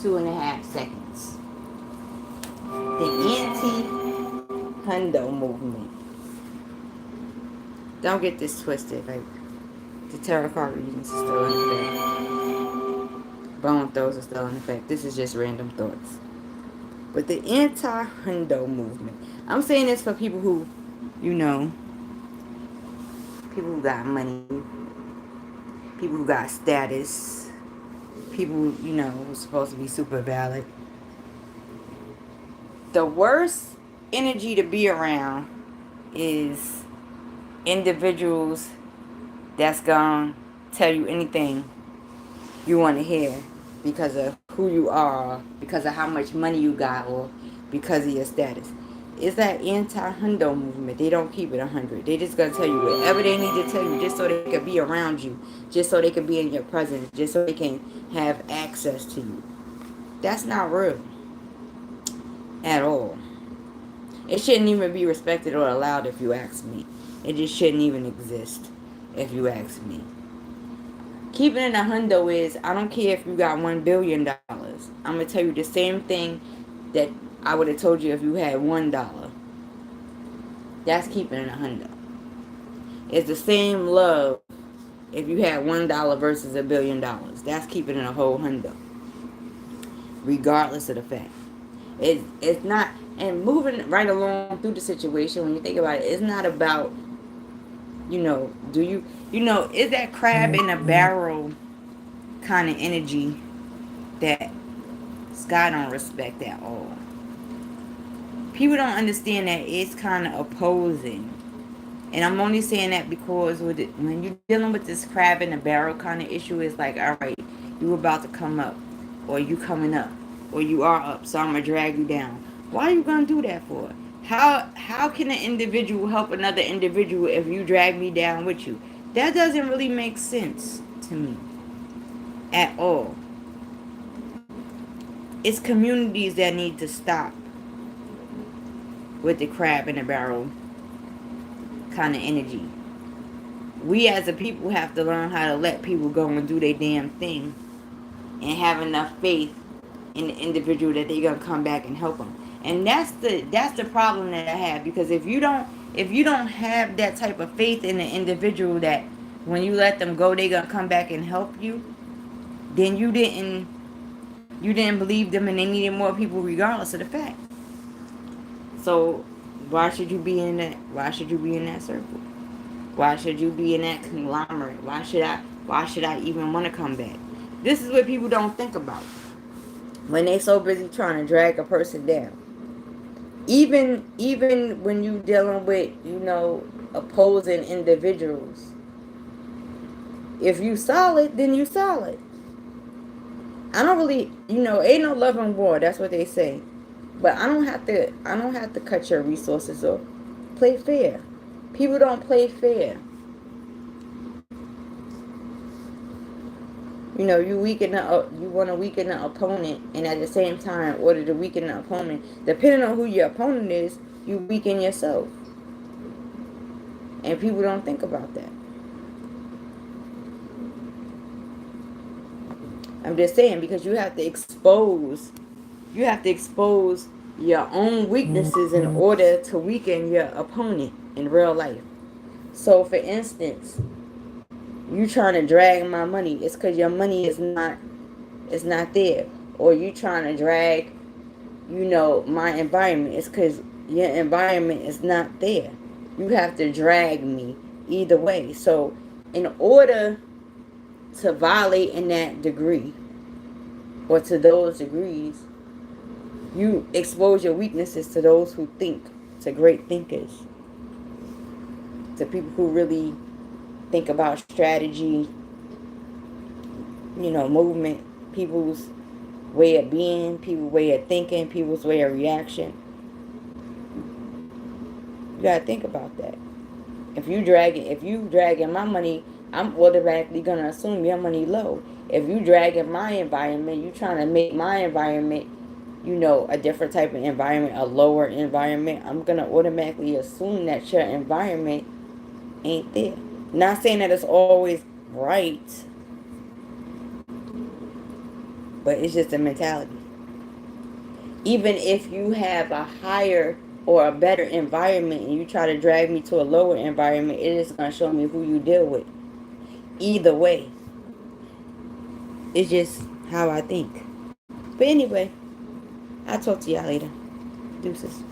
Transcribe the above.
2.5 seconds. The anti-Hundo movement. Don't get this twisted. Like, the tarot card readings are still in effect. Bone throws are still in effect. This is just random thoughts. But the anti-Hundo movement. I'm saying this for people who, you know, people who got money, people who got status, people, you know, who's supposed to be super valid. The worst energy to be around is individuals that's gonna tell you anything you want to hear because of who you are, because of how much money you got, or because of your status. It's that anti-Hundo movement. They don't keep it 100. They just gonna tell you whatever they need to tell you just so they can be around you, just so they can be in your presence, just so they can have access to you. That's not real at all. It shouldn't even be respected or allowed if you ask me. It just shouldn't even exist if you ask me. Keeping it a hundo is, I don't care if you got $1 billion. I'm going to tell you the same thing that I would have told you if you had $1. That's keeping it a hundo. It's the same love if you had $1 versus $1 billion. That's keeping it a whole hundo. Regardless of the fact. It's not, and moving right along through the situation, when you think about it, it's not about, you know, is that crab in a barrel kind of energy that Sky don't respect at all. People don't understand that it's kind of opposing. And I'm only saying that because when you're dealing with this crab in a barrel kind of issue, it's like, all right, you about to come up, or you coming up, or you are up, so I'm going to drag you down. Why are you going to do that for? How can an individual help another individual if you drag me down with you? That doesn't really make sense to me at all. It's communities that need to stop with the crab in a barrel kind of energy. We as a people have to learn how to let people go and do their damn thing and have enough faith in the individual that they're gonna come back and help them. And that's the problem that I have, because if you don't have that type of faith in the individual that when you let them go they're gonna come back and help you, then you didn't believe them and they needed more people regardless of the fact. So why should you be in that circle? Why should you be in that conglomerate? Why should I even want to come back? This is what people don't think about when they so busy trying to drag a person down. Even when you dealing with, you know, opposing individuals, if you solid, then you solid. I don't really, you know, ain't no love and war. That's what they say. But I don't have to cut your resources off. Play fair. People don't play fair. You know, you want to weaken the opponent, and at the same time, in order to weaken the opponent, depending on who your opponent is, you weaken yourself. And people don't think about that. I'm just saying, because you have to expose your own weaknesses in order to weaken your opponent in real life. So, for instance, you trying to drag my money, it's because your money is not there. Or you trying to drag, you know, my environment, it's because your environment is not there. You have to drag me either way. So in order to violate in that degree, or to those degrees, you expose your weaknesses to those who think, to great thinkers, to people who really think about strategy, you know, movement, people's way of being, people's way of thinking, people's way of reaction. You gotta think about that. If you dragging my money, I'm automatically gonna assume your money low. If you dragging my environment, you trying to make my environment, you know, a different type of environment, a lower environment, I'm gonna automatically assume that your environment ain't there. Not saying that it's always right, But it's just a mentality. Even if you have a higher or a better environment and you try to drag me to a lower environment, it is going to show me who you deal with. Either way. It's just how I think. But anyway, I'll talk to y'all later. Deuces.